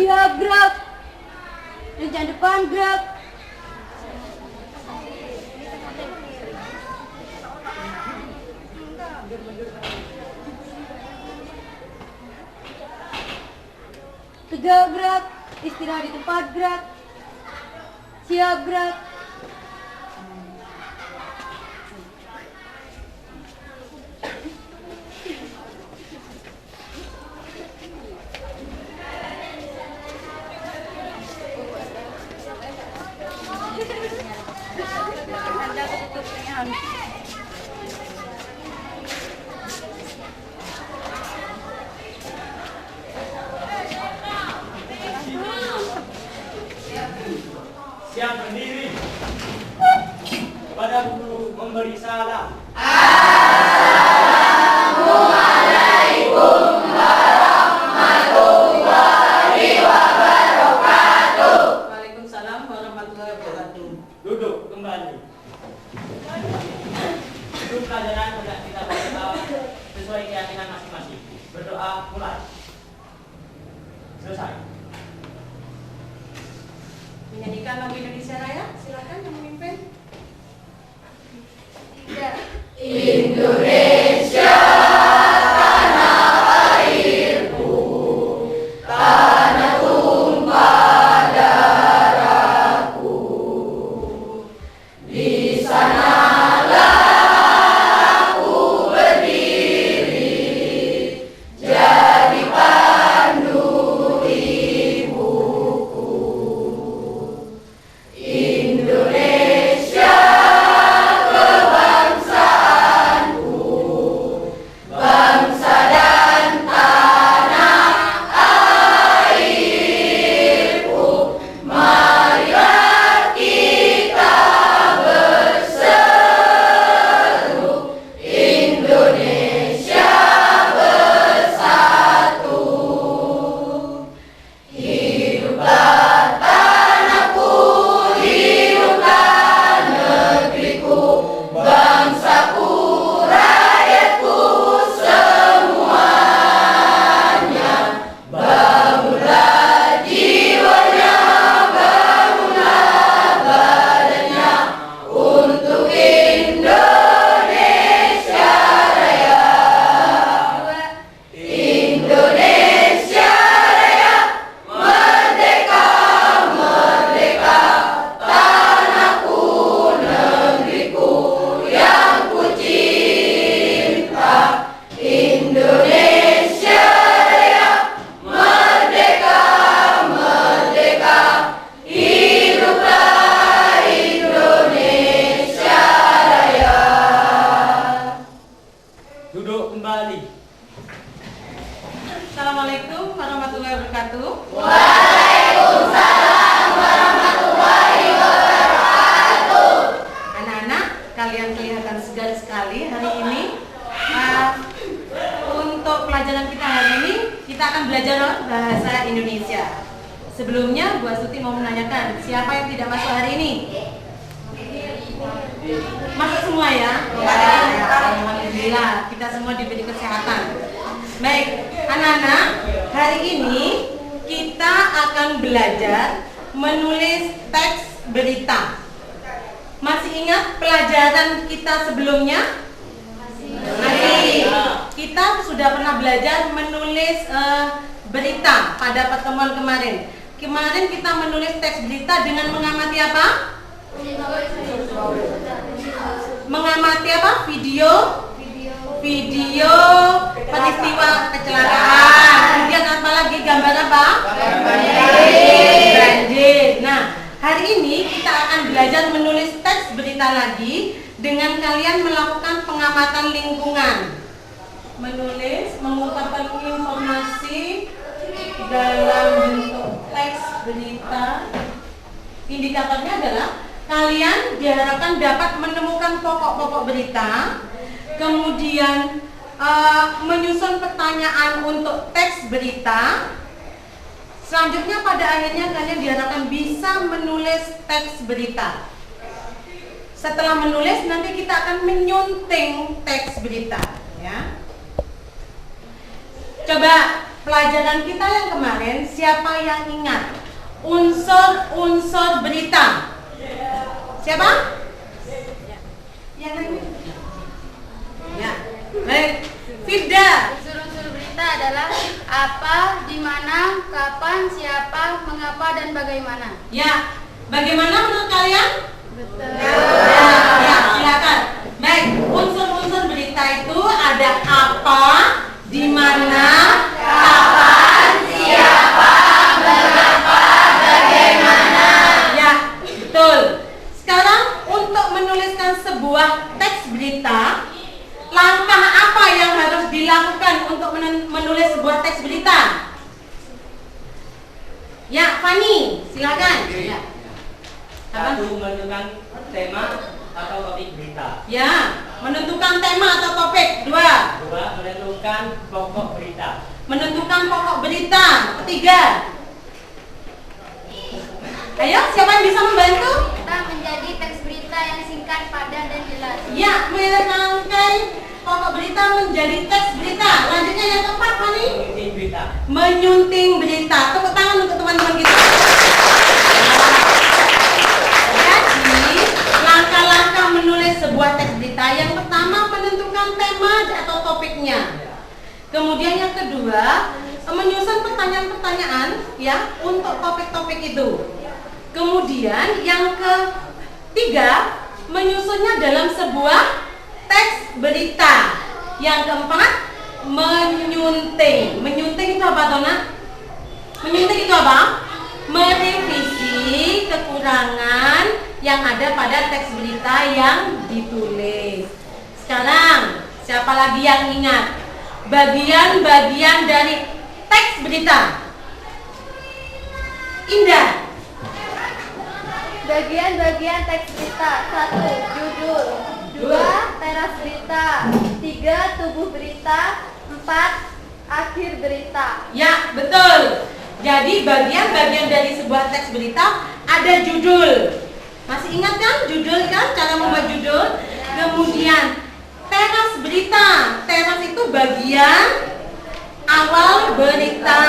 Siap, gerak. Rencana depan, gerak. Tegak, gerak. Istirahat di tempat, gerak. Siap, gerak. Siap berdiri. Kepada guru memberi salam. Waalaikumsalam warahmatullahi wabarakatuh. Duduk kembali. Itu pelajaran sudah kita baca sesuai keyakinan masing-masing. Berdoa mulai. Selesai. Menyanyikan lagu Indonesia Raya, silakan yang memimpin. Tiga. Indonesia tanah airku, tanah tumpah darahku. Di sanalah aku berdiri, jadi pandu ibuku. Indonesia kebangsaanku, bangsa dan tanah airku. Marilah kita berseru, Indonesia bersatu. Hiduplah tanahku, hiduplah negeriku, bangsaku, rakyatku semuanya. Bangunlah jiwanya, bangunlah badannya untuk Indonesia Raya. Indonesia Raya, merdeka, merdeka, tanahku, negeriku yang ku cinta. Indonesia Raya, merdeka, merdeka, hiduplah Indonesia Raya. Duduk kembali. Assalamualaikum warahmatullahi wabarakatuh. Waalaikumsalam warahmatullahi wabarakatuh. Anak-anak, kalian kelihatan segar sekali hari ini. Untuk pelajaran kita hari ini, kita akan belajar bahasa Indonesia. Sebelumnya, Bu Astuti mau menanyakan, siapa yang tidak masuk hari ini? Masuk semua ya? Alhamdulillah, kita semua diberi kesehatan. Baik, anak-anak, hari ini kita akan belajar menulis teks berita. Masih ingat pelajaran kita sebelumnya? Masih. Kita sudah pernah belajar menulis berita pada pertemuan kemarin. Kemarin kita menulis teks berita dengan mengamati apa? Mengamati apa? Video peristiwa kecelakaan. Kemudian apa lagi? Gambar apa? Banjir. Nah, hari ini kita akan belajar menulis teks berita lagi dengan kalian melakukan pengamatan lingkungan. Menulis, mengungkapkan informasi dalam bentuk teks berita. Indikatornya adalah kalian diharapkan dapat menemukan pokok-pokok berita, kemudian menyusun pertanyaan untuk teks berita. Selanjutnya pada akhirnya kalian diharapkan bisa menulis teks berita. Setelah menulis nanti kita akan menyunting teks berita, ya. Coba pelajaran kita yang kemarin, siapa yang ingat unsur-unsur berita? Siapa? Yang lain? Ya, baik. Firda. Unsur-unsur berita adalah apa, di mana, kapan, siapa, mengapa, dan bagaimana. Ya, bagaimana menurut kalian? Betul. Ya, silakan. Baik, unsur-unsur berita itu ada apa, di mana, kapan, siapa, mengapa, bagaimana. Ya, betul. Sekarang untuk menuliskan sebuah teks berita, langkah apa yang harus dilakukan untuk menulis sebuah teks berita? Ya, Fani, silakan. Ya. Satu, menentukan tema atau topik berita. Ya, menentukan tema atau topik. Dua, Menentukan pokok berita. menentukan pokok berita. Ketiga, ayo, siapa yang bisa membantu? Kita menjadi teks berita yang singkat, padat, dan jelas. Ya, merangkai pokok berita menjadi teks berita. Lanjutnya yang keempat, Fani. Menyunting berita. Menyunting berita. Tepuk tangan untuk teman-teman kita. Jadi, langkah-langkah menulis sebuah teks berita. Yang pertama, menentukan tema atau topiknya. Kemudian yang kedua, menyusun pertanyaan-pertanyaan ya untuk topik-topik itu. Kemudian yang ketiga, menyusunnya dalam sebuah teks berita. Yang keempat, menyunting. Menyunting itu apa, Tona? Menyunting itu apa? Merevisi kekurangan yang ada pada teks berita yang ditulis. Sekarang, siapa lagi yang ingat bagian-bagian dari teks berita? Indah. Bagian-bagian teks berita. 1. Judul. 2. Teras berita. 3. Tubuh berita. 4. Akhir berita. Ya, betul. Jadi bagian-bagian dari sebuah teks berita ada judul. Masih ingat kan judul kan? Cara membuat judul. Kemudian teras berita. Teras itu bagian awal berita.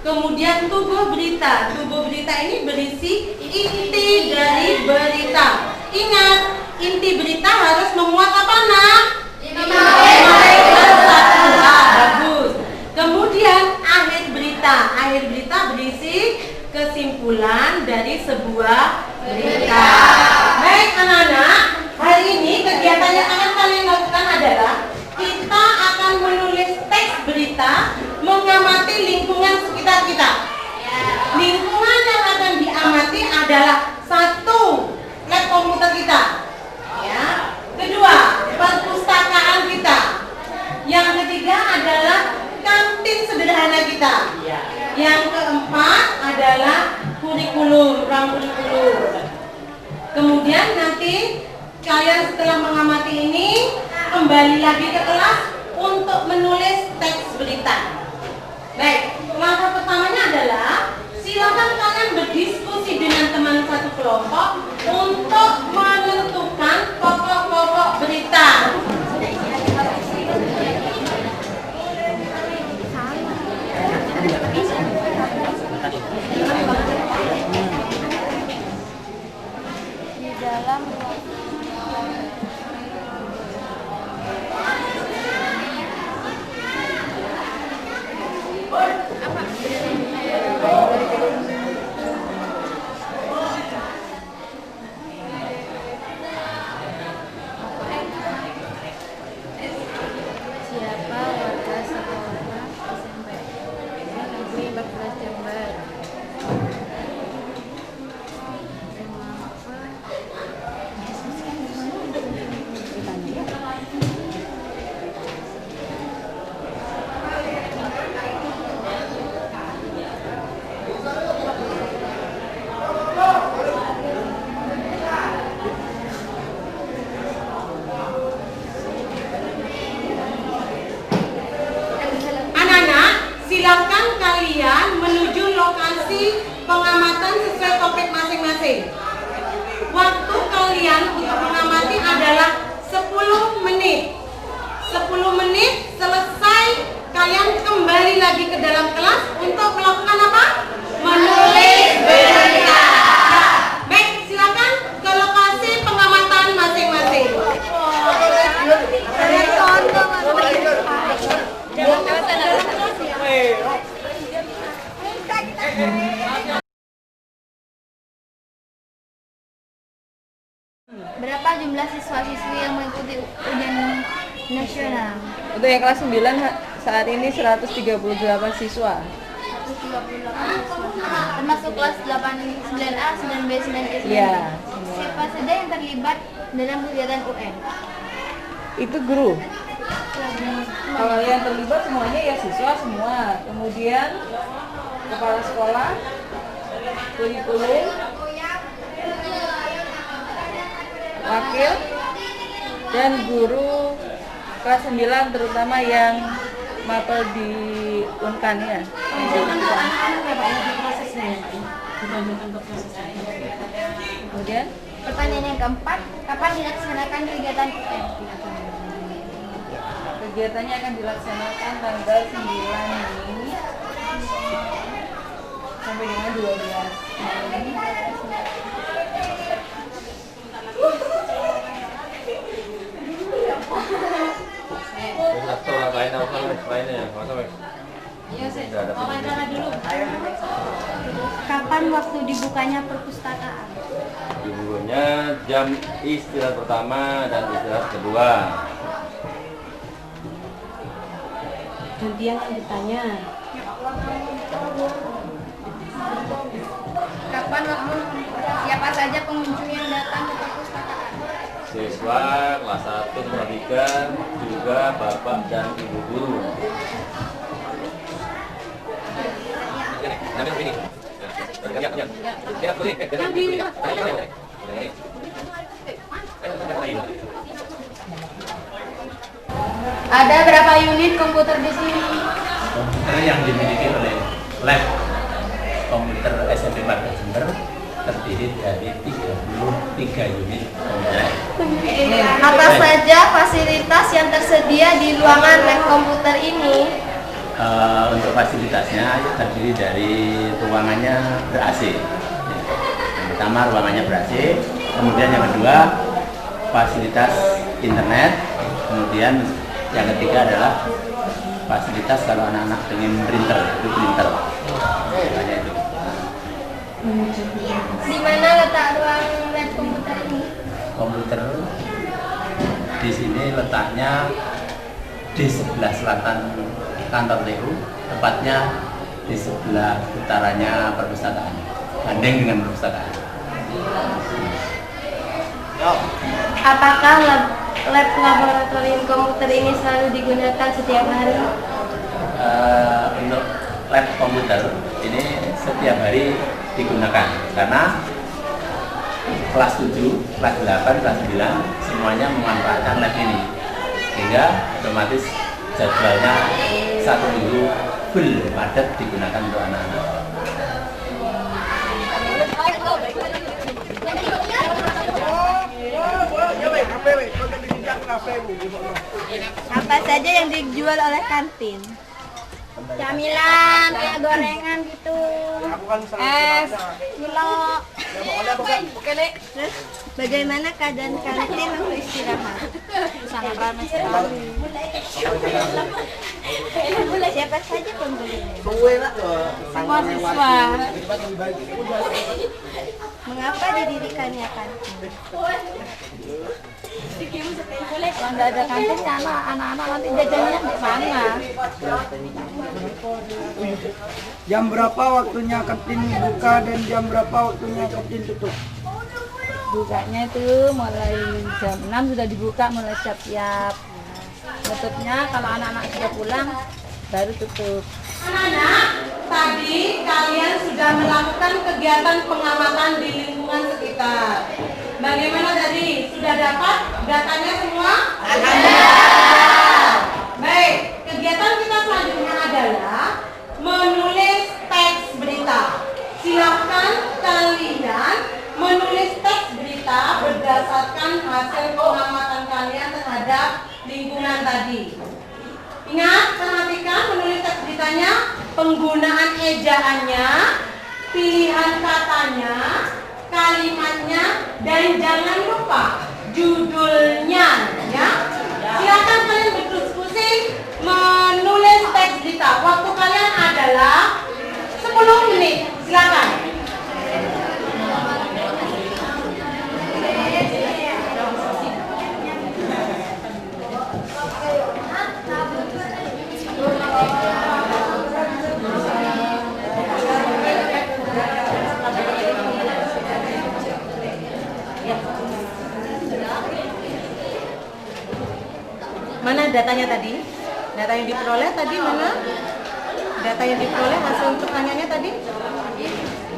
Kemudian tubuh berita. Tubuh berita ini berisi inti dari berita. Ingat, inti berita harus memuat apa, Nak? Bagus. Kemudian akhir berita. Akhir berita berisi kesimpulan dari sebuah berita. Baik anak-anak, hari ini kegiatan yang akan kalian lakukan adalah kita akan menulis teks berita mengamati lingkungan sekitar kita. Lingkungan yang akan diamati adalah 1. Lab komputer kita. Ya. Kedua, perpustakaan kita. Yang ketiga adalah kantin sederhana kita. Yang keempat adalah kurikulum, ruang kurikulum. Kemudian nanti kalian setelah mengamati ini kembali lagi ke kelas untuk menulis teks berita. Baik, langkah pertamanya adalah silakan kalian berdiskusi dengan teman satu kelompok untuk menentukan pokok-pokok berita. Di dalam siapa warga sekolah SMP Negeri 14 Jember? Anak-anak, silakan kalian menuju lokasi pengamatan sesuai topik masing-masing. Waktu kalian untuk mengamati adalah 10 menit. 10 menit selesai, kalian kembali lagi ke dalam Berapa jumlah siswa-siswi yang mengikuti ujian nasional? Untuk yang kelas 9 saat ini 138 siswa. 138 siswa. Termasuk kelas 8, 9A, 9B, 9C. Iya, semua. Siapa saja yang terlibat dalam kegiatan UN? Itu guru. Kalau yang terlibat semuanya ya siswa semua. Kemudian kepala sekolah, kurikulum, wakil, dan guru kelas 9 terutama yang mapel di Unkan ya. Kemudian Pertanyaan yang keempat, kapan dilaksanakan kegiatan UN? kegiatannya akan dilaksanakan tanggal 9 Mei sampai dengan 12 Mei. Kapan waktu dibukanya perpustakaan? Dibukanya jam istirahat pertama dan istirahat kedua. Gantian yang ditanya. Kapan waktu siapa saja pengunjung yang datang ke perpustakaan? Siswa kelas 1 kelas 3 juga bapak dan ibu guru. Ada berapa unit komputer di sini? Komputer yang dimiliki oleh lab komputer SMP Marga Jember terdiri dari 33 unit komputer. Apa saja fasilitas yang tersedia di ruangan lab komputer ini? Untuk fasilitasnya terdiri dari ruangannya ber-AC. Yang pertama ruangannya ber-AC, kemudian yang kedua fasilitas internet, kemudian yang ketiga adalah fasilitas kalau anak-anak ingin printer, itu printer. Hanya itu. Di mana letak ruang lab komputer ini? Komputer di sini letaknya di sebelah selatan kantor TU, tepatnya di sebelah utaranya perpustakaan, banding dengan perpustakaan. Apakah lab laboratorium komputer ini selalu digunakan setiap hari? Untuk lab komputer ini setiap hari digunakan karena kelas 7, kelas 8, kelas 9 semuanya memanfaatkan lab ini, sehingga otomatis jadwalnya satu minggu full padat digunakan untuk anak-anak. Apa saja yang dijual oleh kantin? Camilan, kayak gorengan gitu, es, gula. Terus bagaimana keadaan kantin untuk istirahat? Sangat ramai sekali. Siapa saja pembelinya? Semua siswa. Mengapa didirikannya kantin? Kalau nggak ada kantin, karena anak-anak nanti jajannya di mana? Jam berapa waktunya kantin buka dan jam berapa waktunya kantin tutup? Bukanya itu mulai jam 6 sudah dibuka, mulai siap-siap. Tutupnya kalau anak-anak sudah pulang baru tutup. Anak-anak, tadi kalian sudah melakukan kegiatan pengamatan di lingkungan sekitar. Bagaimana tadi? Sudah dapat datanya semua? Alhamdulillah. Baik, kegiatan kita selanjutnya adalah menulis teks berita. Silakan kalian menulis teks berita berdasarkan hasil pengamatan kalian terhadap lingkungan tadi. Ingat, perhatikan menulis teks beritanya, penggunaan ejaannya, pilihan katanya, kalimatnya, dan jangan lupa judulnya, ya. Silakan kalian berdiskusi menulis teks berita. Waktu kalian adalah 10 menit. Silakan. Ya. Mana datanya tadi? Data yang diperoleh tadi mana? Data yang diperoleh hasil pertanyaannya tadi?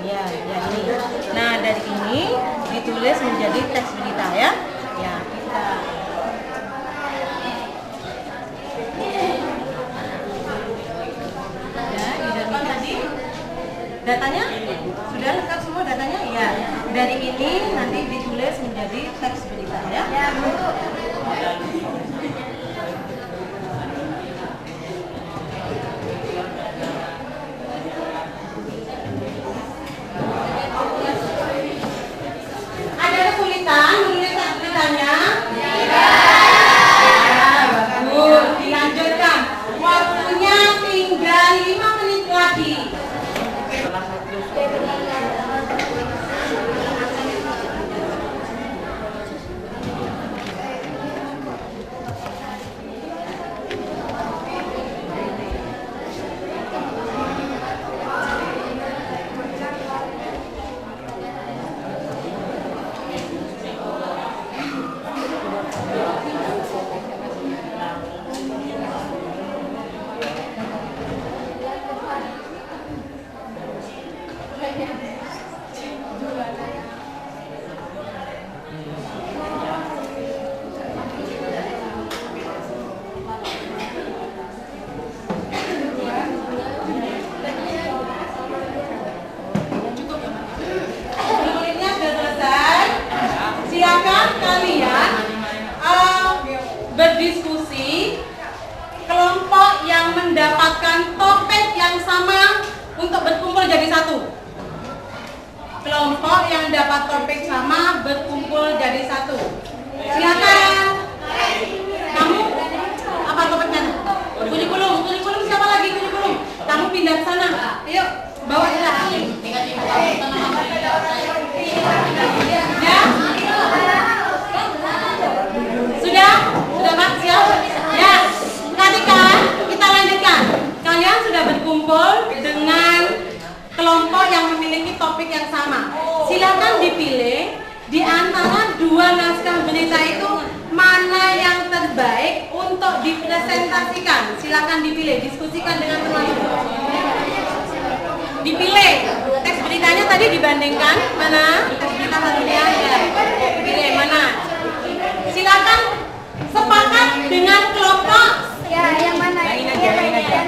Iya, ya ini. Nah, dari ini ditulis menjadi teks berita ya. Ya, kita. Ya, ini dari tadi. Datanya sudah lengkap semua datanya? Iya. Dari ini nanti ditulis menjadi teks berita ya. Ya, Bu. Ada kesulitan menulis teks beritanya? Ya, bagus. Dilanjutkan. Waktunya tinggal 5 menit lagi. Menurutnya sudah selesai. Silakan kalian berdiskusi. Kelompok yang mendapatkan topik yang sama untuk berkumpul jadi satu. Kelompok yang dapat topik sama berkumpul jadi satu. Silakan. Kamu apa topiknya? Kurikulum. Kurikulum siapa lagi kurikulum? Kamu pindah ke sana. Ayo, bawa dia. Ya? Sudah? Sudah Pak? Siap? Ya. Perhatikan, kita lanjutkan. Kalian sudah berkumpul dengan kelompok yang memiliki topik yang sama. Silakan dipilih di antara dua naskah berita itu mana yang terbaik untuk dipresentasikan. Silakan dipilih, diskusikan dengan teman-teman. Dipilih. Teks beritanya tadi dibandingkan mana? Teks berita satunya ya. Pilih mana? Silakan sepakat dengan kelompok. Ya, yang mana? Yang aja.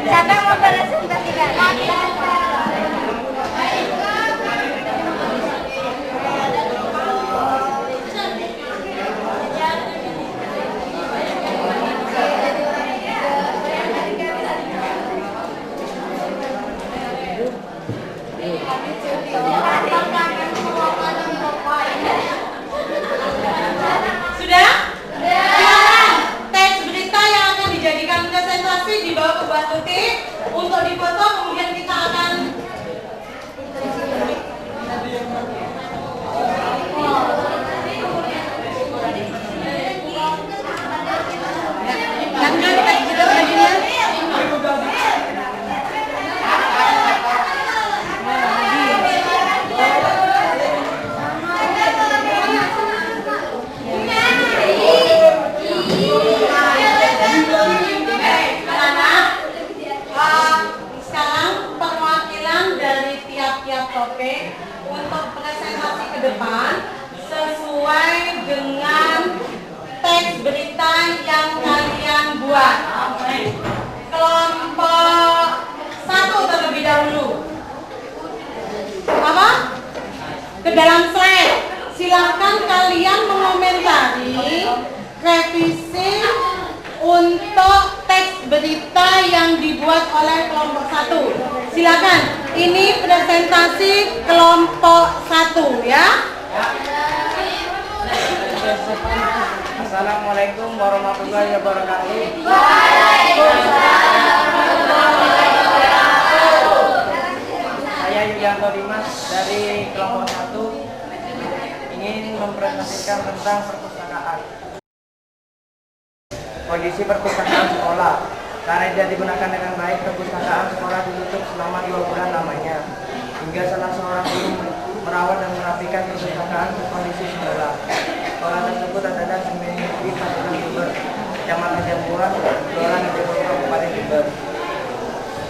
Siapa yang mau presentasikan? Sudah? Silakan. Teks berita yang akan dijadikan presentasi dibawa ke buah tutik untuk difoto, kemudian kita akan lanjut teks berita selanjutnya. Sekarang perwakilan dari tiap-tiap topik untuk presentasi ke depan sesuai dengan teks berita yang kalian buat. Kelompok 1 terlebih dahulu. Apa? Ke dalam slide. Silakan kalian mengomentari revisi untuk teks berita yang dibuat oleh kelompok 1. Silakan. Ini presentasi kelompok 1 ya. Assalamualaikum warahmatullahi wabarakatuh. Saya Yulianto Dimas dari kelompok 1 ingin mempresentasikan tentang perpustakaan. Kondisi perpustakaan sekolah. Karena tidak digunakan dengan baik, perpustakaan sekolah ditutup selama 2 bulan lamanya. Hingga salah seorang guru merawat dan merapikan perpustakaan ke kondisi semula. Sekolah tersebut adalah Semen Negeri 14 Jember, Kecamatan Jambuan, Kelurahan Jember, Kabupaten Jember.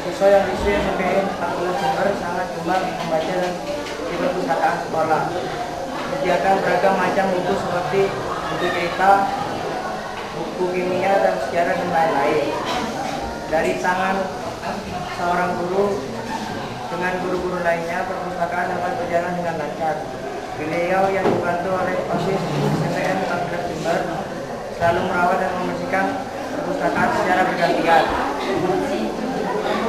Siswa yang diisi SMP 14 Jember sangat gemar membaca dan di perpustakaan sekolah. Menyediakan beragam macam buku seperti buku cerita, buku kimia dan sejarah dan lain-lain. Dari tangan seorang guru dengan guru-guru lainnya, perpustakaan dapat berjalan dengan lancar. Beliau yang dibantu oleh OSIS SMPN 14 Jember selalu merawat dan membersihkan perpustakaan secara bergantian.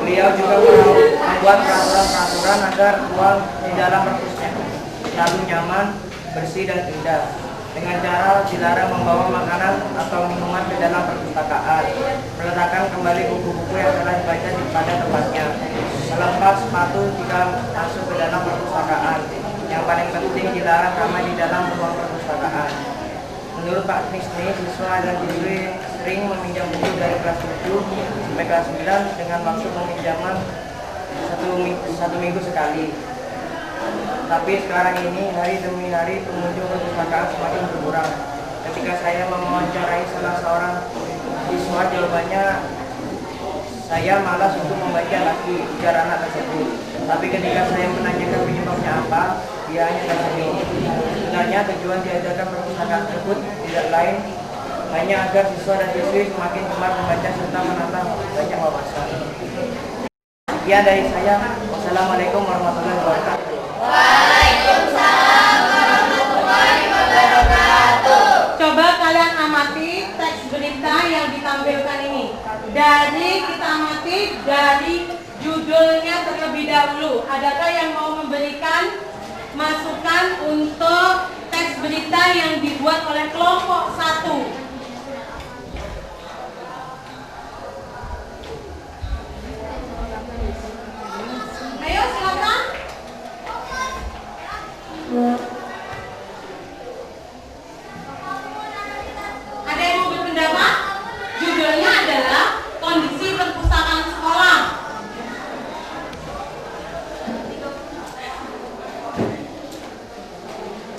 Beliau juga membuat peraturan-peraturan agar ruang di dalam perpustakaan selalu nyaman, bersih dan indah. Dengan cara dilarang membawa makanan atau minuman ke dalam perpustakaan, meletakkan kembali buku-buku yang telah dibaca pada tempatnya, melepas sepatu jika masuk ke dalam perpustakaan. Yang paling penting dilarang ramai di dalam ruang perpustakaan. Menurut Pak Trisni, siswa dan siswi sering meminjam buku dari kelas 7 sampai kelas 9 dengan maksud peminjaman satu minggu sekali. Tapi sekarang ini hari demi hari pengunjung perpustakaan semakin berkurang. Ketika saya mewawancarai salah seorang siswa, jawabannya saya malas untuk membaca lagi ujar anak tersebut. Tapi ketika saya menanyakan penyebabnya apa, dia hanya tersenyum. Sebenarnya tujuan diadakan perpustakaan tersebut tidak lain hanya agar siswa dan siswi semakin gemar membaca serta menambah banyak wawasan. Sekian dari saya. Wassalamualaikum warahmatullahi wabarakatuh. Waalaikumsalam warahmatullahi wabarakatuh. Coba kalian amati teks berita yang ditampilkan ini. Kita amati dari judulnya terlebih dahulu. Adakah yang mau memberikan masukan untuk teks berita yang dibuat oleh kelompok 1? Ayo silakan. Ada yang mau berpendapat? Judulnya adalah kondisi perpustakaan sekolah.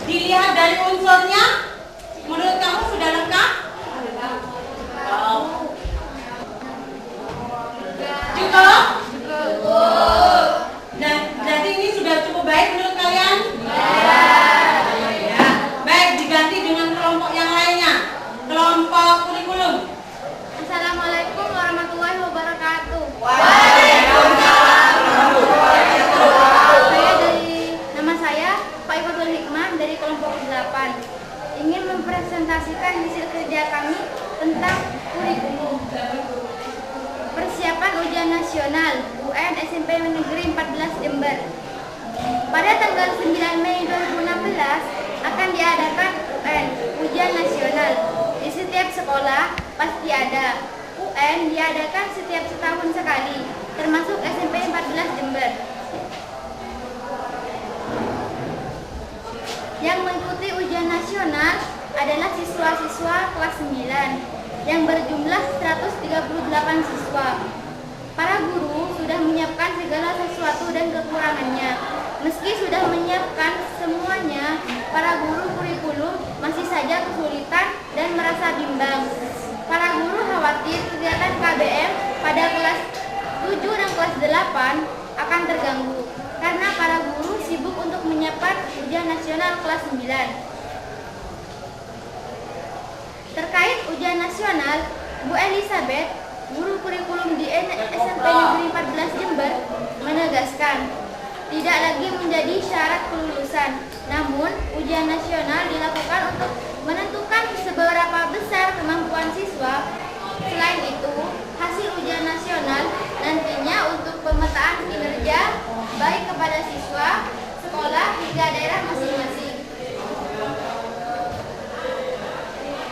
Dilihat dari unsurnya, menurut kamu sudah lengkap? Cukup? Dan berarti ini sudah cukup baik menurut kalian? Ya. Baik, diganti dengan kelompok yang lainnya. Kelompok kurikulum. Assalamualaikum warahmatullahi wabarakatuh. Waalaikumsalam warahmatullahi wabarakatuh. Nama saya Pak Ifatul Hikmah dari kelompok 8. Ingin mempresentasikan hasil kerja kami tentang kurikulum. Persiapan ujian nasional UN SMP Negeri 14 Jember. Pada tanggal 9 Mei 2016 akan diadakan UN, ujian nasional. Di setiap sekolah pasti ada. UN diadakan setiap setahun sekali, termasuk SMP 14 Jember. Yang mengikuti ujian nasional adalah siswa-siswa kelas 9 yang berjumlah 138 siswa. Para guru sudah menyiapkan segala sesuatu dan kekurangannya. Meski sudah menyiapkan semuanya, para guru kurikulum masih saja kesulitan dan merasa bimbang. Para guru khawatir kegiatan KBM pada kelas 7 dan kelas 8 akan terganggu karena para guru sibuk untuk menyiapkan ujian nasional kelas 9. Terkait ujian nasional, Bu Elizabeth, guru kurikulum di SMP Negeri 14 Jember, menegaskan tidak lagi menjadi syarat kelulusan. Namun, ujian nasional dilakukan untuk menentukan seberapa besar kemampuan siswa. Selain itu, hasil ujian nasional nantinya untuk pemetaan kinerja baik kepada siswa, sekolah, hingga daerah masing-masing.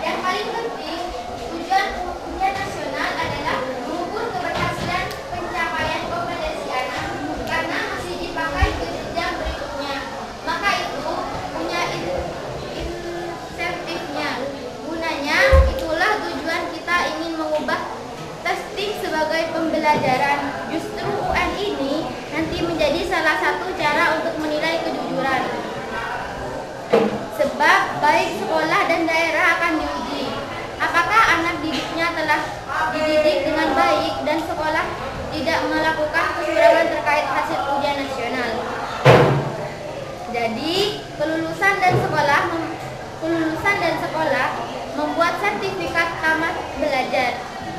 Yang paling penting, tujuan ujian nasional adalah mengukur keberhasilan pencapaian kompetensi anak karena masih dipakai ke jenjang berikutnya. Maka itu punya insentifnya. Gunanya itulah tujuan kita ingin mengubah testing sebagai pembelajaran. Justru UN ini nanti menjadi salah satu cara untuk menilai kejujuran. baik sekolah dan daerah akan diuji. Apakah anak didiknya telah dididik dengan baik dan sekolah tidak melakukan kecurangan terkait hasil ujian nasional. Jadi, kelulusan dan sekolah membuat sertifikat tamat belajar.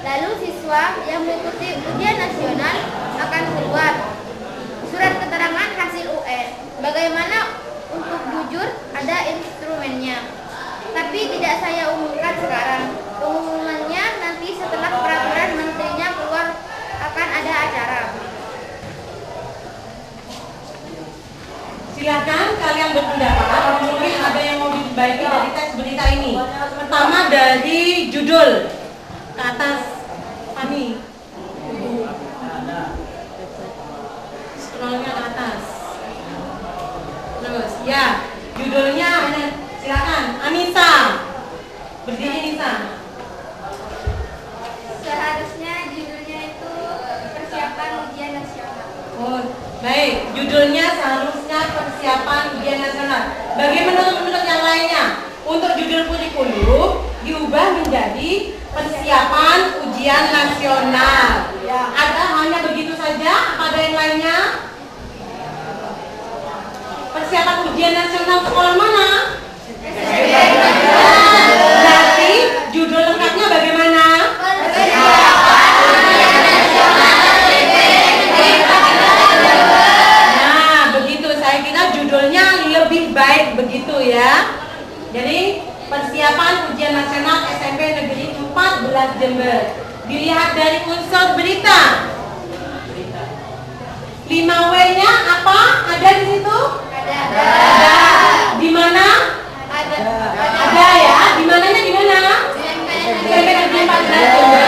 Lalu siswa yang mengikuti ujian nasional akan keluar surat keterangan hasil UN. Bagaimana untuk jujur, ada instrumennya. Tapi tidak saya umumkan sekarang. Pengumumannya nanti setelah peraturan menterinya keluar akan ada acara. Silakan kalian berpendapat. Mungkin ada yang mau diperbaiki dari teks berita ini. Pertama dari judul ke atas, Fani. Scrollnya ke atas. Terus, ya, judulnya ada. Silakan, Anissa. Berdiri, Anissa. Seharusnya judulnya itu persiapan ujian nasional. Oh, baik. Judulnya seharusnya persiapan ujian nasional. Bagaimana menurut yang lainnya? Untuk judul kurikulum diubah menjadi persiapan ujian nasional. Ada hanya begitu saja? Apa ada yang lainnya? Persiapan ujian nasional sekolah mana? Berarti judul lengkapnya bagaimana? Nah, begitu. Saya kira judulnya lebih baik begitu ya. Jadi, persiapan ujian nasional SMP Negeri 14 Jember. Dilihat dari unsur berita. 5W-nya apa? Ada di situ? Ada. Di mana? Ada ya. Di mananya di mana? SMP Negeri 14 Jember.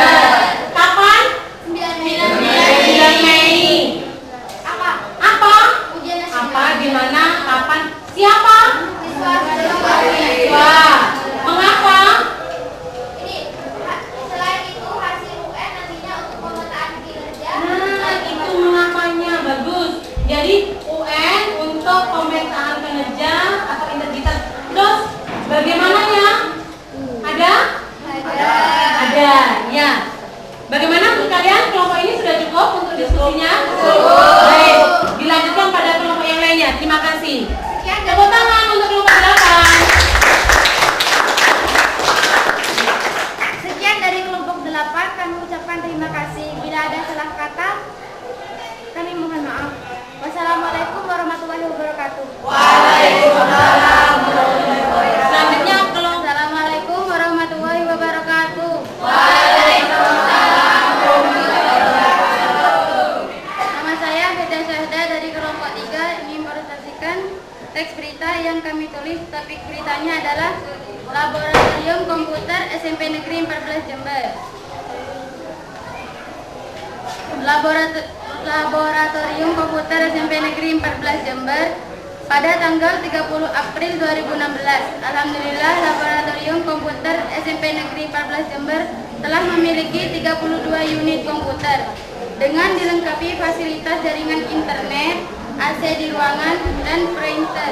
Kapan? 9 Mei. Apa? Ujian nasional. Apa? Di mana? Kapan? Siapa? Siswa. Mengapa? Selain itu hasil UN nantinya untuk pemetaan kinerja. Nah, itu mengapanya bagus. Jadi UN untuk pemetaan kinerja atau integritas. Terus bagaimana ya? Ada? Ada. Ya. Bagaimana menurut kalian? Kelompok ini sudah cukup untuk diskusinya? Baik. Dilanjutkan pada kelompok yang lainnya. Terima kasih. Tepuk tangan untuk kelompok 8. Sekian dari kelompok 8, kami ucapkan terima kasih. Bila ada salah kata, kami mohon maaf. Wassalamualaikum warahmatullahi wabarakatuh. Waalaikumsalam warahmatullahi wabarakatuh. Selanjutnya kelompok Assalamualaikum warahmatullahi wabarakatuh. Waalaikumsalam warahmatullahi wabarakatuh. Nama saya Feda Syahda dari kelompok 3 ingin mempresentasikan teks berita yang kami tulis. Topik beritanya adalah Laboratorium Komputer SMP Negeri 14 Jember. Laboratorium Komputer SMP Negeri 14 Jember pada tanggal 30 April 2016. Alhamdulillah, Laboratorium Komputer SMP Negeri 14 Jember telah memiliki 32 unit komputer dengan dilengkapi fasilitas jaringan internet, AC di ruangan, dan printer.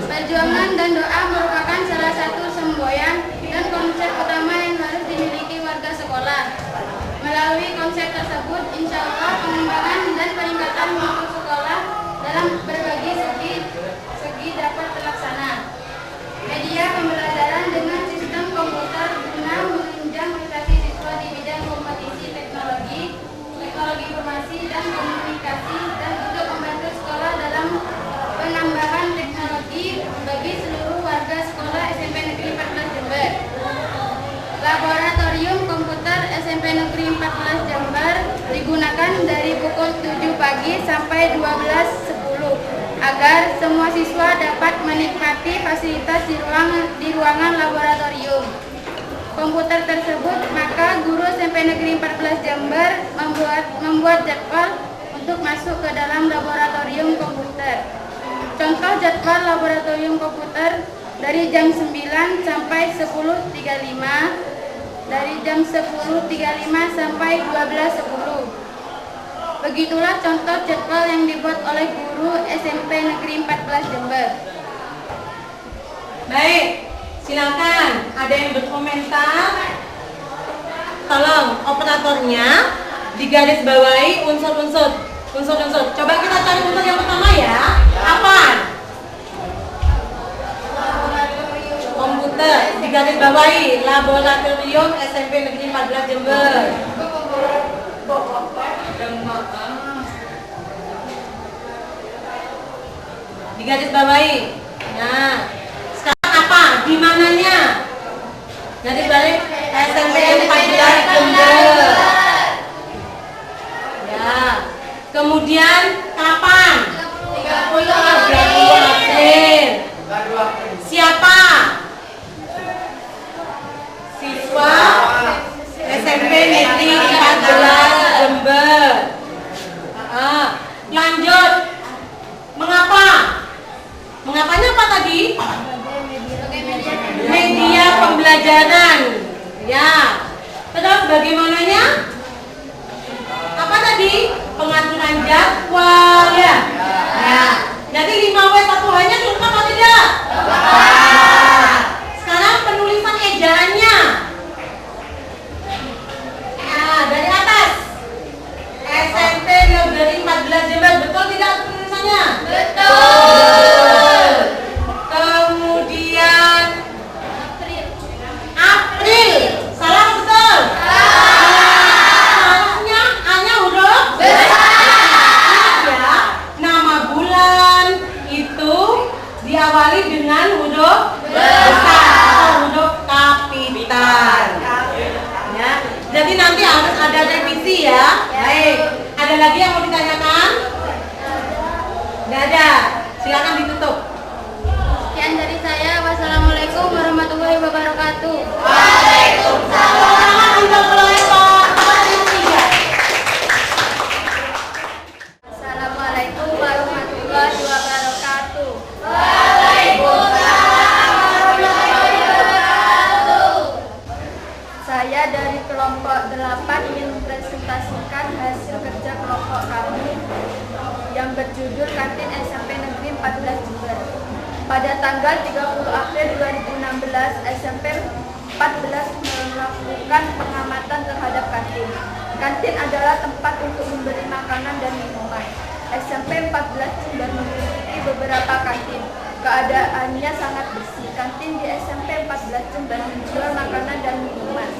Perjuangan dan doa merupakan salah satu semboyan dan konsep utama yang harus dimiliki warga sekolah. Melalui konsep tersebut, insya Allah pengembangan dan peningkatan mutu sekolah dalam berbagai segi dapat terlaksana. Media pembelajaran dengan sistem komputer guna menunjang prestasi siswa di bidang kompetisi teknologi informasi dan komunikasi, dan untuk membantu sekolah dalam penambahan teknologi bagi seluruh warga sekolah SMP Negeri 14 Jember. Laboratorium Komputer SMP Negeri 14 Jember digunakan dari pukul 7 pagi sampai 12.10 agar semua siswa dapat menikmati fasilitas di ruangan laboratorium komputer tersebut. Maka guru SMP Negeri 14 Jember membuat jadwal untuk masuk ke dalam laboratorium komputer. Contoh jadwal laboratorium komputer dari jam 9 sampai 10.35, dari jam 10.35 sampai 12.10. Begitulah contoh jadwal yang dibuat oleh guru SMP Negeri 14 Jember. Baik, Silakan, ada yang berkomentar? Tolong operatornya digarisbawahi unsur-unsur. Coba kita cari unsur yang pertama ya. Apa? Komputer. Digarisbawahi Laboratorium SMP Negeri 14 Jember. Digarisbawahi. Nah, sekarang apa? Di mananya? Garis balik SMP 14 Jember. Ya. Kemudian kapan? 30 April. Siapa? Siswa SMP Negeri 14 Jember. Lanjut. Mengapa? Mengapanya apa tadi? Media pembelajaran. Ya. Terus bagaimananya? Apa tadi? Pengaturan jadwal ya. Ya. Jadi 5W1H-nya lengkap atau tidak? Sekarang penulisan ejaannya. Nah, dari atas. SMP Negeri 14 Jember, betul tidak penulisannya? Betul. Kemudian April. Salah betul? Harusnya A-nya huruf besar. Ya, nama bulan itu diawali dengan huruf besar atau huruf kapital. Ya, jadi nanti harus ada revisi ya. Baik, ada lagi yang mau ditanyakan? Tidak ada. Silakan ditutup. Sekian dari saya. Wassalamualaikum warahmatullahi wabarakatuh. Selamat untuk kelompok ketiga. Assalamualaikum warahmatullahi wabarakatuh. Saya dari kelompok 8 ingin mempresentasikan hasil kerja kelompok kami yang berjudul Kantin SMP Negeri 14 Jember. Pada tanggal 30 April 2016, SMP 14 melakukan pengamatan terhadap kantin. Kantin adalah tempat untuk membeli makanan dan minuman. SMP 14 Jember memiliki beberapa kantin. Keadaannya sangat bersih. Kantin di SMP 14 Jember menjual makanan dan minuman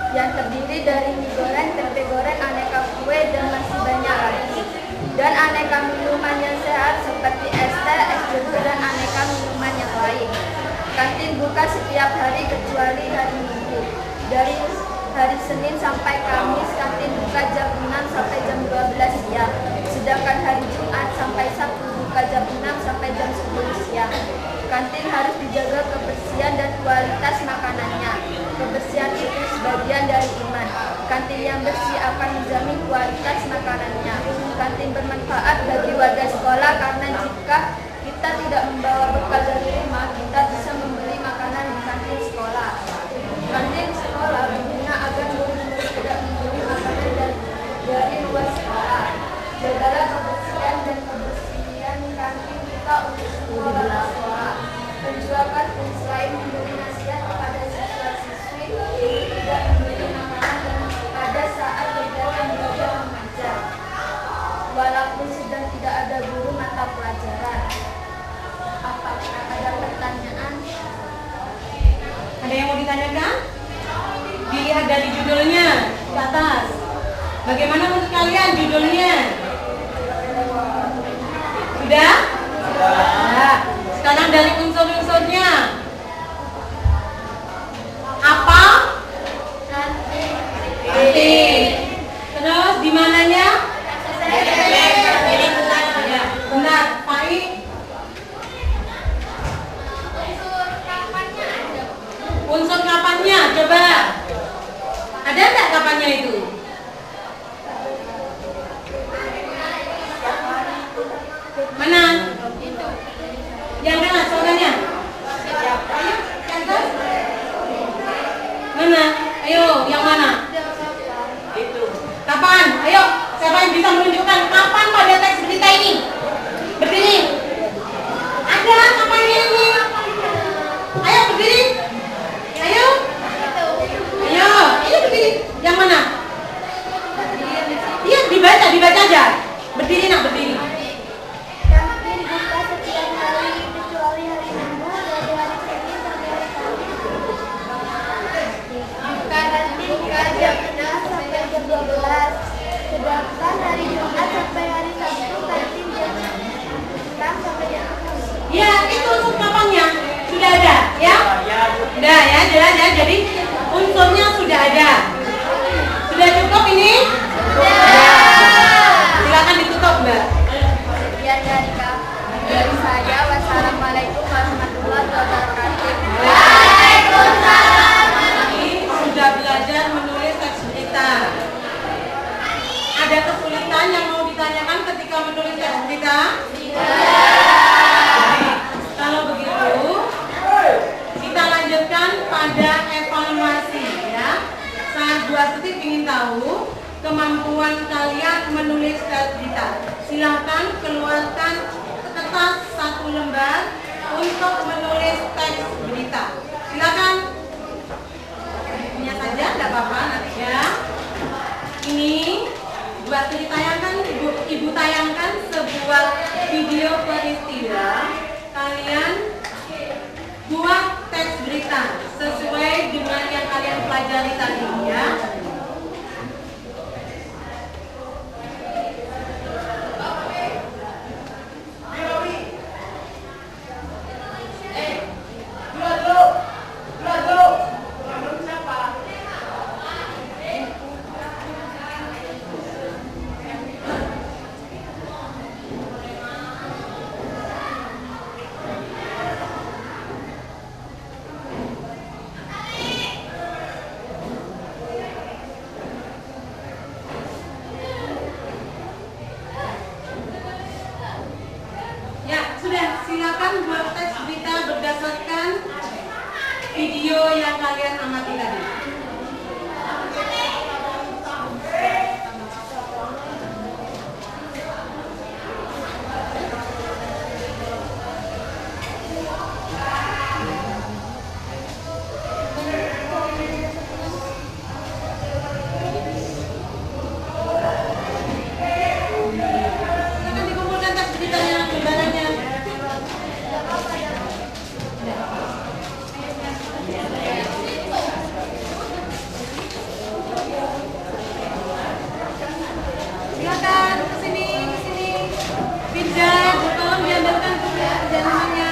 yang terdiri dari mie goreng, tempe goreng, aneka kue, dan masih banyak lagi. Dan aneka minuman yang sehat seperti es teh, es jeruk, dan aneka minuman yang lain. Kantin buka setiap hari kecuali hari Minggu. Dari hari Senin sampai Kamis, kantin buka jam 6 sampai jam 12 siang. Sedangkan hari Jumat sampai Sabtu buka jam 6 sampai jam 10 siang. Kantin harus dijaga kebersihan dan kualitas makanannya. Kebersihan itu sebagian dari iman. Kantin yang bersih akan menjamin kualitas makanannya. Kantin bermanfaat bagi warga sekolah karena jika kita tidak membawa bekal dari rumah, kita bisa membeli makanan di kantin sekolah. Kantin sekolah berguna agar murid-murid tidak membeli makanan dari luar sekolah. Jagalah kebersihan dan kebersihan kantin kita untuk semua warga sekolah. Penjual kantin selain memberi nasihat kepada siswa-siswi tidak membeli makanan pada saat kegiatan belajar mengajar, walaupun sedang tidak ada guru mata pelajaran. Apakah ada pertanyaan? Ada yang mau ditanyakan? Dilihat dari judulnya di atas. Bagaimana menurut kalian judulnya? Sudah? Sudah. Sekarang dari unsur-unsurnya. Apa? Kantin. Terus di mananya? Ya, benar, Pak I. Unsur kapannya, coba. Ada nggak kapannya itu? Mana? Yang kanan, suaranya. Ayo, yang atas. Mana? Ayo, yang mana? Kapan? Ayo, siapa yang bisa menunjukkan kapan pada teks berita ini? Berdiri. Ada kapannya ini? tahu kemampuan kalian menulis teks berita. Silakan keluarkan kertas 1 lembar untuk menulis teks berita. Silakan. Punya saja, tidak apa-apa nanti ya. Ini buat ditayangkan, ibu tayangkan sebuah video peristiwa. Kalian buat teks berita sesuai dengan yang kalian pelajari tadi ya. Silakan buat teks berita berdasarkan video yang kalian amati tadi. Silakan dikumpulkan teks beritanya, lembarannya. Silakan ke sini. Pizza, tolong diambilkan perjalanannya.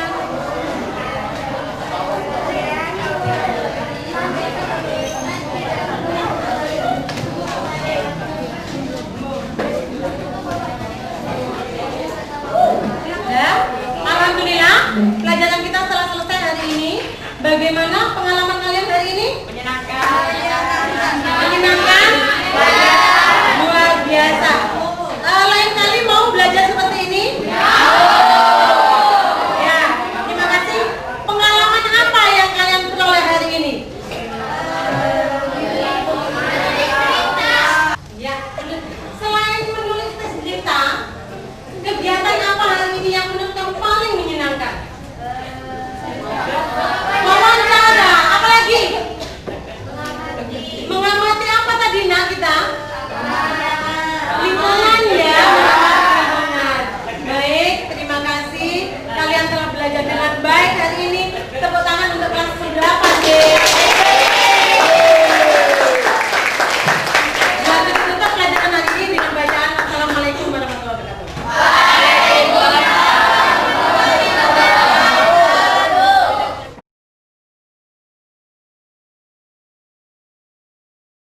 Ya, alhamdulillah pelajaran kita telah selesai hari ini. Bagaimana pengalaman kalian hari ini? Menyenangkan.